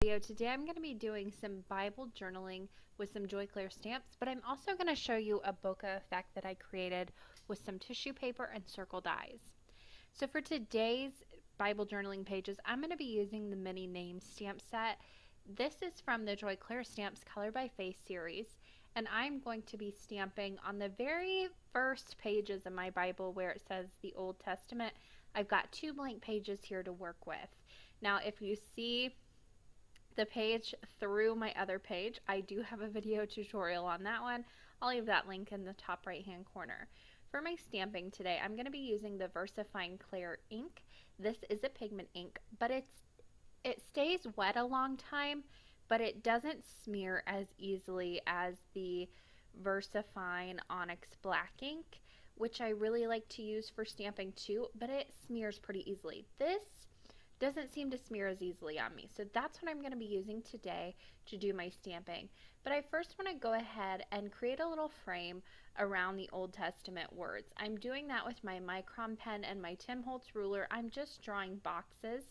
Video. Today I'm going to be doing some Bible journaling with some Joy Clair stamps, but I'm also going to show you a bokeh effect that I created with some tissue paper and circle dies. So for today's Bible journaling pages, I'm going to be using the mini name stamp set. This is from the Joy Clair Stamps Color by Face series, and I'm going to be stamping on the very first pages of my Bible where it says the Old Testament. I've got 2 blank pages here to work with. Now if you see the page through my other page, I do have a video tutorial on that one. I'll leave that link in the top right hand corner. For my stamping today, I'm going to be using the VersaFine Clear ink. This is a pigment ink, but it stays wet a long time, but it doesn't smear as easily as the VersaFine Onyx Black ink, which I really like to use for stamping too, but it smears pretty easily. This doesn't seem to smear as easily on me. So that's what I'm going to be using today to do my stamping. But I first want to go ahead and create a little frame around the Old Testament words. I'm doing that with my micron pen and my Tim Holtz ruler. I'm just drawing boxes,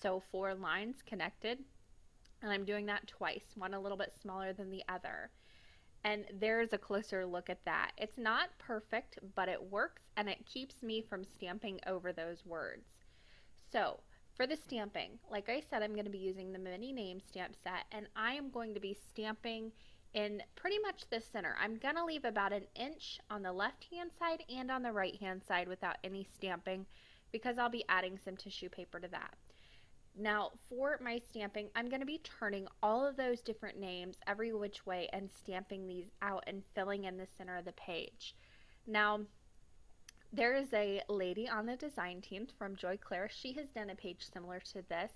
so 4 lines connected, and I'm doing that twice, one a little bit smaller than the other. And there's a closer look at that. It's not perfect, but it works, and it keeps me from stamping over those words. So for the stamping, like I said, I'm going to be using the mini name stamp set, and I am going to be stamping in pretty much the center. I'm going to leave about 1 inch on the left hand side and on the right hand side without any stamping, because I'll be adding some tissue paper to that. Now for my stamping, I'm going to be turning all of those different names every which way and stamping these out and filling in the center of the page. Now there is a lady on the design team from Joy Clair. She has done a page similar to this.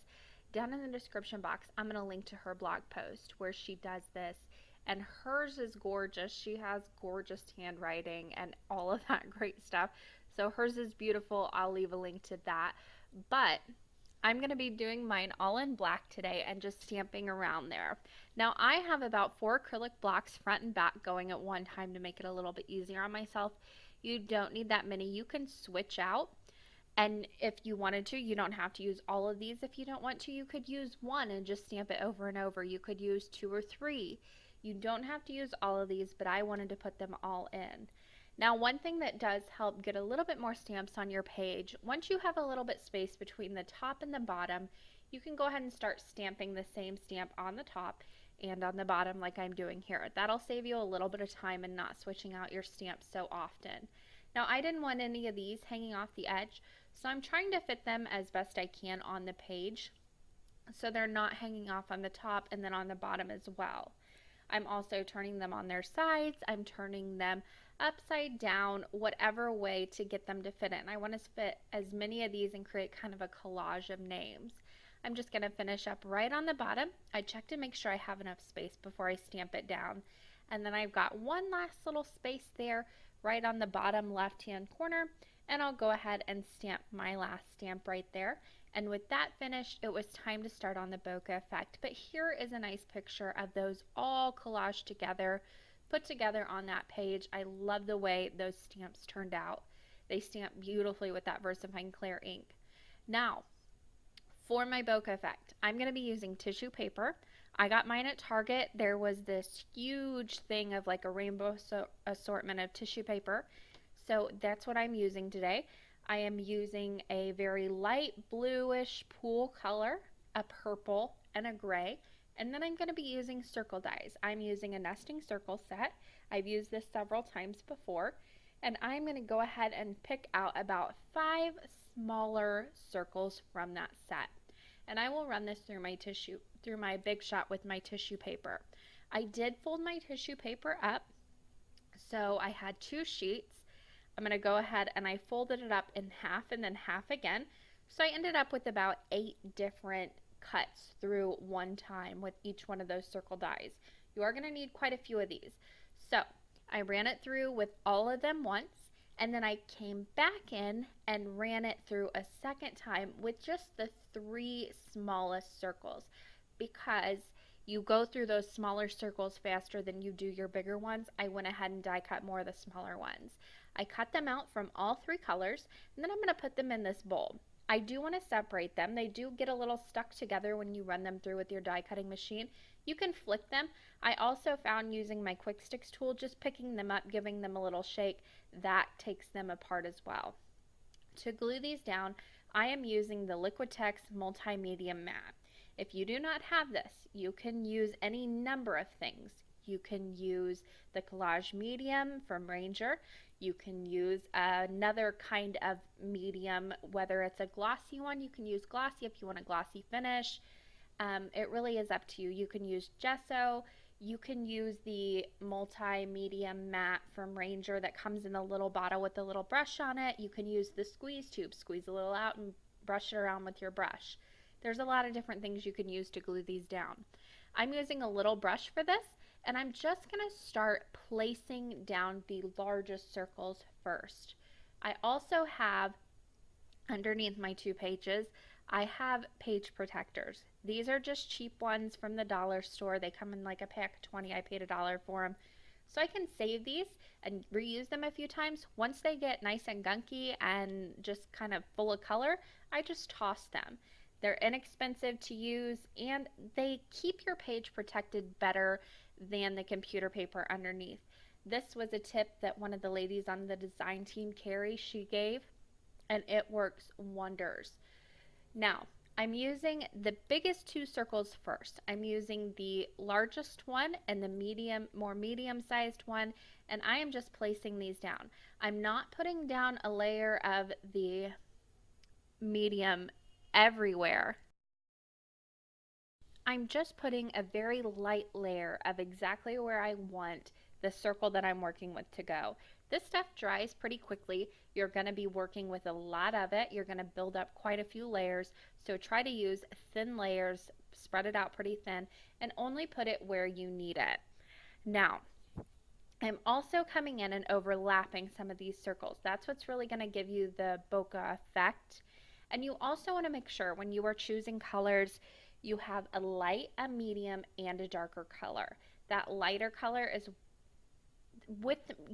Down in the description box, I'm going to link to her blog post where she does this, and hers is gorgeous. She has gorgeous handwriting and all of that great stuff. So hers is beautiful. I'll leave a link to that. But I'm going to be doing mine all in black today and just stamping around there. Now I have about 4 acrylic blocks front and back going at one time to make it a little bit easier on myself. You don't need that many. You can switch out, and if you wanted to, you don't have to use all of these. If you don't want to, you could use 1 and just stamp it over and over. You could use 2 or 3. You don't have to use all of these, but I wanted to put them all in. Now one thing that does help get a little bit more stamps on your page, once you have a little bit space between the top and the bottom, you can go ahead and start stamping the same stamp on the top and on the bottom like I'm doing here. That'll save you a little bit of time and not switching out your stamps so often. Now I didn't want any of these hanging off the edge, so I'm trying to fit them as best I can on the page so they're not hanging off on the top and then on the bottom as well. I'm also turning them on their sides. I'm turning them upside down, whatever way to get them to fit in. I want to fit as many of these and create kind of a collage of names. I'm just going to finish up right on the bottom. I check to make sure I have enough space before I stamp it down. And then I've got one last little space there right on the bottom left hand corner, and I'll go ahead and stamp my last stamp right there. And with that finished, it was time to start on the bokeh effect. But here is a nice picture of those all collaged together, put together on that page. I love the way those stamps turned out. They stamp beautifully with that VersaFine Clear ink. Now for my bokeh effect, I'm going to be using tissue paper. I got mine at Target. There was this huge thing of like a rainbow assortment of tissue paper. So that's what I'm using today. I am using a very light bluish pool color, a purple, and a gray. And then I'm going to be using circle dies. I'm using a nesting circle set. I've used this several times before. And I'm going to go ahead and pick out about 5 smaller circles from that set. And I will run this through my Big Shot with my tissue paper. I did fold my tissue paper up, so I had 2 sheets. I'm going to go ahead and I folded it up in half and then half again. So I ended up with about 8 different cuts through one time with each one of those circle dies. You are going to need quite a few of these. So I ran it through with all of them once, and then I came back in and ran it through a second time with just the 3 smallest circles, because you go through those smaller circles faster than you do your bigger ones. I went ahead and die cut more of the smaller ones. I cut them out from all 3 colors, and then I'm going to put them in this bowl. I do want to separate them. They do get a little stuck together when you run them through with your die cutting machine. You can flick them. I also found using my quick sticks tool, just picking them up, giving them a little shake, that takes them apart as well. To glue these down, I am using the Liquitex Multi-Medium Mat. If you do not have this, you can use any number of things. You can use the Collage Medium from Ranger. You can use another kind of medium, whether it's a glossy one, you can use glossy if you want a glossy finish. It really is up to you. You can use gesso. You can use the multi-medium mat from Ranger that comes in a little bottle with a little brush on it. You can use the squeeze tube, squeeze a little out and brush it around with your brush. There's a lot of different things you can use to glue these down. I'm using a little brush for this, and I'm just going to start placing down the largest circles first. I also have, underneath my 2 pages, I have page protectors. These are just cheap ones from the dollar store. They come in like a pack of 20. I paid $1 for them. So I can save these and reuse them a few times. Once they get nice and gunky and just kind of full of color, I just toss them. They're inexpensive to use and they keep your page protected better than the computer paper underneath. This was a tip that one of the ladies on the design team, Carrie, she gave, and it works wonders. Now, I'm using the biggest 2 circles first. I'm using the largest one and the more medium-sized one, and I am just placing these down. I'm not putting down a layer of the medium everywhere. I'm just putting a very light layer of exactly where I want the circle that I'm working with to go. This stuff dries pretty quickly. You're going to be working with a lot of it. You're going to build up quite a few layers. So try to use thin layers, spread it out pretty thin, and only put it where you need it. Now, I'm also coming in and overlapping some of these circles. That's what's really going to give you the bokeh effect. And you also want to make sure when you are choosing colors, you have a light, a medium, and a darker color. That lighter color is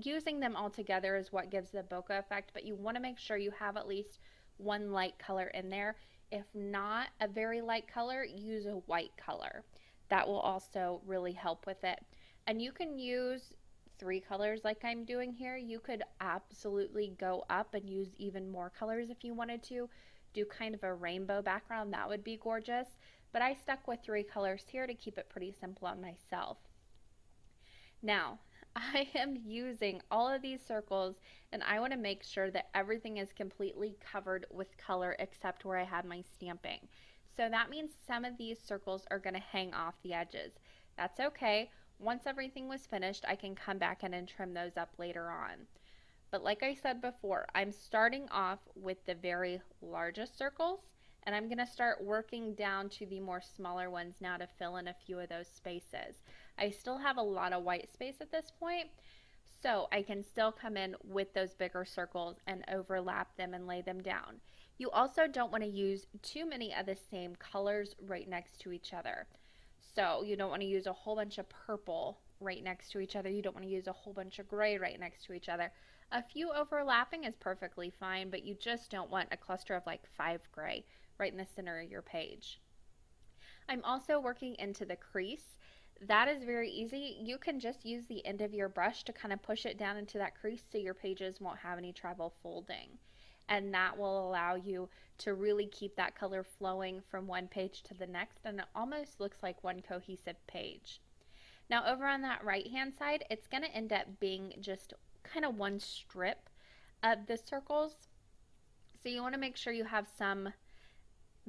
using them all together is what gives the bokeh effect, but you want to make sure you have at least one light color in there. If not a very light color, use a white color. That will also really help with it. And you can use 3 colors like I'm doing here. You could absolutely go up and use even more colors if you wanted to. Do kind of a rainbow background, that would be gorgeous. But I stuck with 3 colors here to keep it pretty simple on myself. Now, I am using all of these circles and I want to make sure that everything is completely covered with color except where I have my stamping. So that means some of these circles are going to hang off the edges. That's okay. Once everything was finished, I can come back in and trim those up later on. But like I said before, I'm starting off with the very largest circles and I'm going to start working down to the more smaller ones now to fill in a few of those spaces. I still have a lot of white space at this point, so I can still come in with those bigger circles and overlap them and lay them down. You also don't want to use too many of the same colors right next to each other. So you don't want to use a whole bunch of purple right next to each other. You don't want to use a whole bunch of gray right next to each other. A few overlapping is perfectly fine, but you just don't want a cluster of like 5 gray right in the center of your page. I'm also working into the crease. That is very easy. You can just use the end of your brush to kind of push it down into that crease so your pages won't have any trouble folding. And that will allow you to really keep that color flowing from one page to the next, and it almost looks like one cohesive page. Now over on that right hand side, it's going to end up being just kind of one strip of the circles. So you want to make sure you have some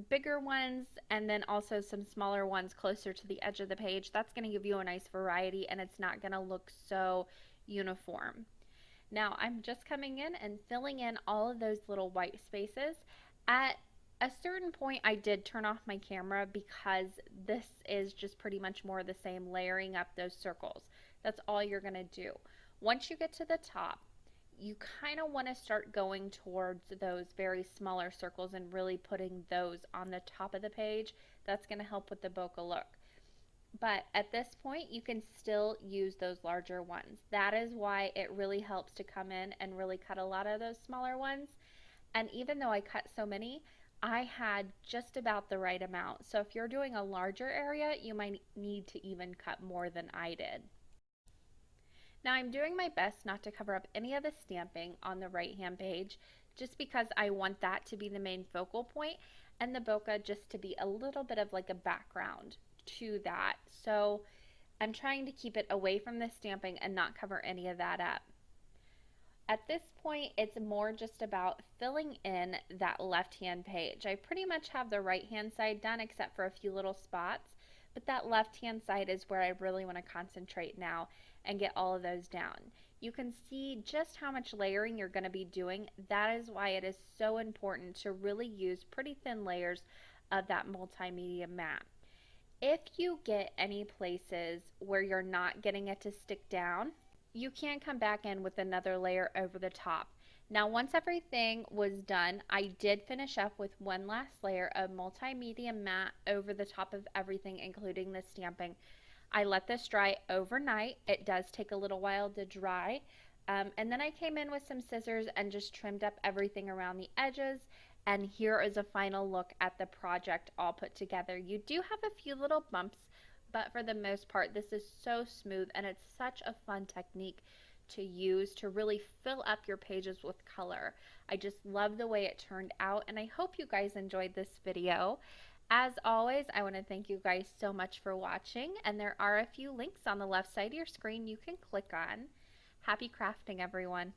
bigger ones and then also some smaller ones closer to the edge of the page. That's going to give you a nice variety and it's not going to look so uniform. Now I'm just coming in and filling in all of those little white spaces. At a certain point I did turn off my camera because this is just pretty much more of the same, layering up those circles. That's all you're going to do. Once you get to the top, you kind of want to start going towards those very smaller circles and really putting those on the top of the page. That's going to help with the bokeh look. But at this point, you can still use those larger ones. That is why it really helps to come in and really cut a lot of those smaller ones. And even though I cut so many, I had just about the right amount. So if you're doing a larger area, you might need to even cut more than I did. Now I'm doing my best not to cover up any of the stamping on the right hand page just because I want that to be the main focal point and the bokeh just to be a little bit of like a background to that. So I'm trying to keep it away from the stamping and not cover any of that up. At this point, it's more just about filling in that left hand page. I pretty much have the right hand side done except for a few little spots, but that left hand side is where I really want to concentrate now and get all of those down. You can see just how much layering you're going to be doing. That is why it is so important to really use pretty thin layers of that multimedia mat. If you get any places where you're not getting it to stick down, you can come back in with another layer over the top. Now, once everything was done, I did finish up with one last layer of multimedia matte over the top of everything, including the stamping. I let this dry overnight. It does take a little while to dry. And then I came in with some scissors and just trimmed up everything around the edges. And here is a final look at the project all put together. You do have a few little bumps, but for the most part, this is so smooth and it's such a fun technique to use to really fill up your pages with color. I just love the way it turned out, and I hope you guys enjoyed this video. As always, I want to thank you guys so much for watching, and there are a few links on the left side of your screen you can click on. Happy crafting, everyone!